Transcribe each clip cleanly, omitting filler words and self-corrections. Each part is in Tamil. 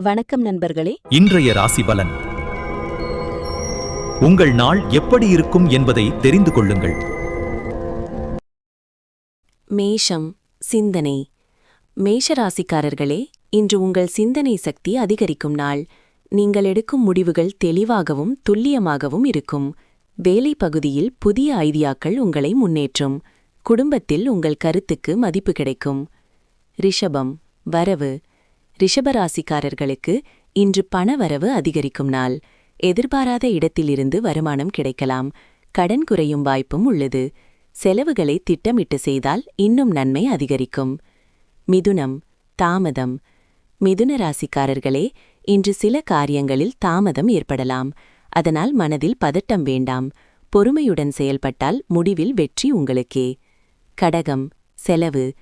வணக்கம் நண்பர்களே. இன்றைய ராசி பலன். உங்கள் நாள் எப்படி இருக்கும் என்பதை தெரிந்து கொள்ளுங்கள். மேஷம். சிந்தனை. மேஷராசிக்காரர்களே, இன்று உங்கள் சிந்தனை சக்தி அதிகரிக்கும் நாள். நீங்கள் எடுக்கும் முடிவுகள் தெளிவாகவும் துல்லியமாகவும் இருக்கும். வேலை பகுதியில் புதிய ஐடியாக்கள் உங்களை முன்னேற்றும். குடும்பத்தில் உங்கள் கருத்துக்கு மதிப்பு கிடைக்கும். ரிஷபம். வரவு. ரிஷபராசிக்காரர்களுக்கு இன்று பணவரவு அதிகரிக்கும் நாள். எதிர்பாராத இடத்திலிருந்து வருமானம் கிடைக்கலாம். கடன் குறையும் வாய்ப்பும் உள்ளது. செலவுகளை திட்டமிட்டு செய்தால் இன்னும் நன்மை அதிகரிக்கும். மிதுனம். தாமதம். மிதுன ராசிக்காரர்களே, இன்று சில காரியங்களில் தாமதம் ஏற்படலாம். அதனால் மனதில் பதட்டம் வேண்டாம். பொறுமையுடன் செயல்பட்டால் முடிவில் வெற்றி உங்களுக்கே. கடகம். செலவு.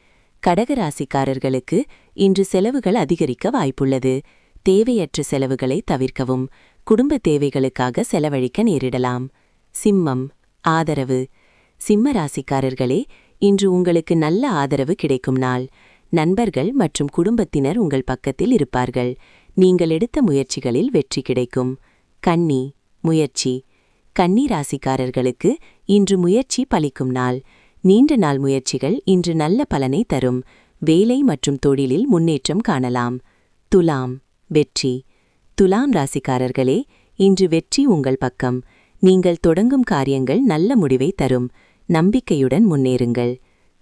கடகராசிக்காரர்களுக்கு இன்று செலவுகள் அதிகரிக்க வாய்ப்புள்ளது. தேவையற்ற செலவுகளை தவிர்க்கவும். குடும்ப தேவைகளுக்காக செலவழிக்க நேரிடலாம். சிம்மம். ஆதரவு. சிம்ம ராசிக்காரர்களே, இன்று உங்களுக்கு நல்ல ஆதரவு கிடைக்கும் நாள். நண்பர்கள் மற்றும் குடும்பத்தினர் உங்கள் பக்கத்தில் இருப்பார்கள். நீங்கள் எடுத்த முயற்சிகளில் வெற்றி கிடைக்கும். கன்னி. முயற்சி. கன்னி ராசிக்காரர்களுக்கு இன்று முயற்சி பலிக்கும் நாள். நீண்ட நாள் முயற்சிகள் இன்று நல்ல பலனை தரும். வேலை மற்றும் தொழிலில் முன்னேற்றம் காணலாம். துலாம். வெற்றி. துலாம் ராசிக்காரர்களே, இன்று வெற்றி உங்கள் பக்கம். நீங்கள் தொடங்கும் காரியங்கள் நல்ல முடிவை தரும். நம்பிக்கையுடன் முன்னேறுங்கள்.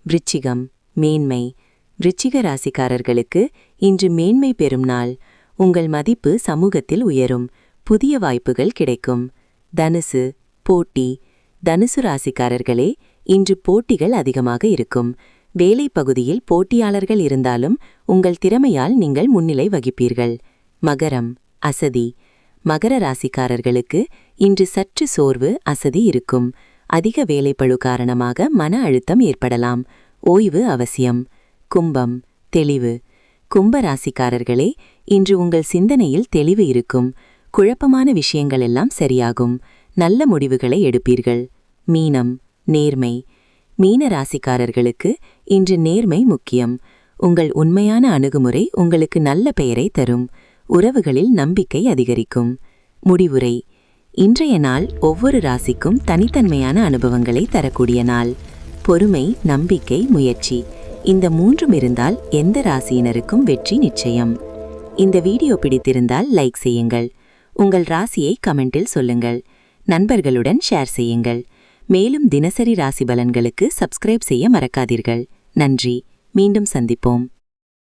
விருச்சிகம். மேன்மை. விருச்சிக ராசிக்காரர்களுக்கு இன்று மேன்மை பெறும் நாள். உங்கள் மதிப்பு சமூகத்தில் உயரும். புதிய வாய்ப்புகள் கிடைக்கும். தனுசு. போட்டி. தனுசு ராசிக்காரர்களே, இன்று போட்டிகள் அதிகமாக இருக்கும். வேலை பகுதியில் போட்டியாளர்கள் இருந்தாலும் உங்கள் திறமையால் நீங்கள் முன்னிலை வகிப்பீர்கள். மகரம். அசதி. மகர ராசிக்காரர்களுக்கு இன்று சற்று சோர்வு, அசதி இருக்கும். அதிக வேலைப்பளு காரணமாக மன அழுத்தம் ஏற்படலாம். ஓய்வு அவசியம். கும்பம். தெளிவு. கும்ப ராசிக்காரர்களே, இன்று உங்கள் சிந்தனையில் தெளிவு இருக்கும். குழப்பமான விஷயங்கள் எல்லாம் சரியாகும். நல்ல முடிவுகளை எடுப்பீர்கள். மீனம். நேர்மை. மீன ராசிக்காரர்களுக்கு இன்று நேர்மை முக்கியம். உங்கள் உண்மையான அணுகுமுறை உங்களுக்கு நல்ல பெயரை தரும். உறவுகளில் நம்பிக்கை அதிகரிக்கும். முடிவுரை. இன்றைய நாள் ஒவ்வொரு ராசிக்கும் தனித்தன்மையான அனுபவங்களை தரக்கூடிய நாள். பொறுமை, நம்பிக்கை, முயற்சி, இந்த மூன்றும் இருந்தால் எந்த ராசியினருக்கும் வெற்றி நிச்சயம். இந்த வீடியோ பிடித்திருந்தால் லைக் செய்யுங்கள். உங்கள் ராசியை கமெண்டில் சொல்லுங்கள். நண்பர்களுடன் ஷேர் செய்யுங்கள். மேலும் தினசரி ராசி பலன்களுக்கு சப்ஸ்கிரைப் செய்ய மறக்காதீர்கள். நன்றி. மீண்டும் சந்திப்போம்.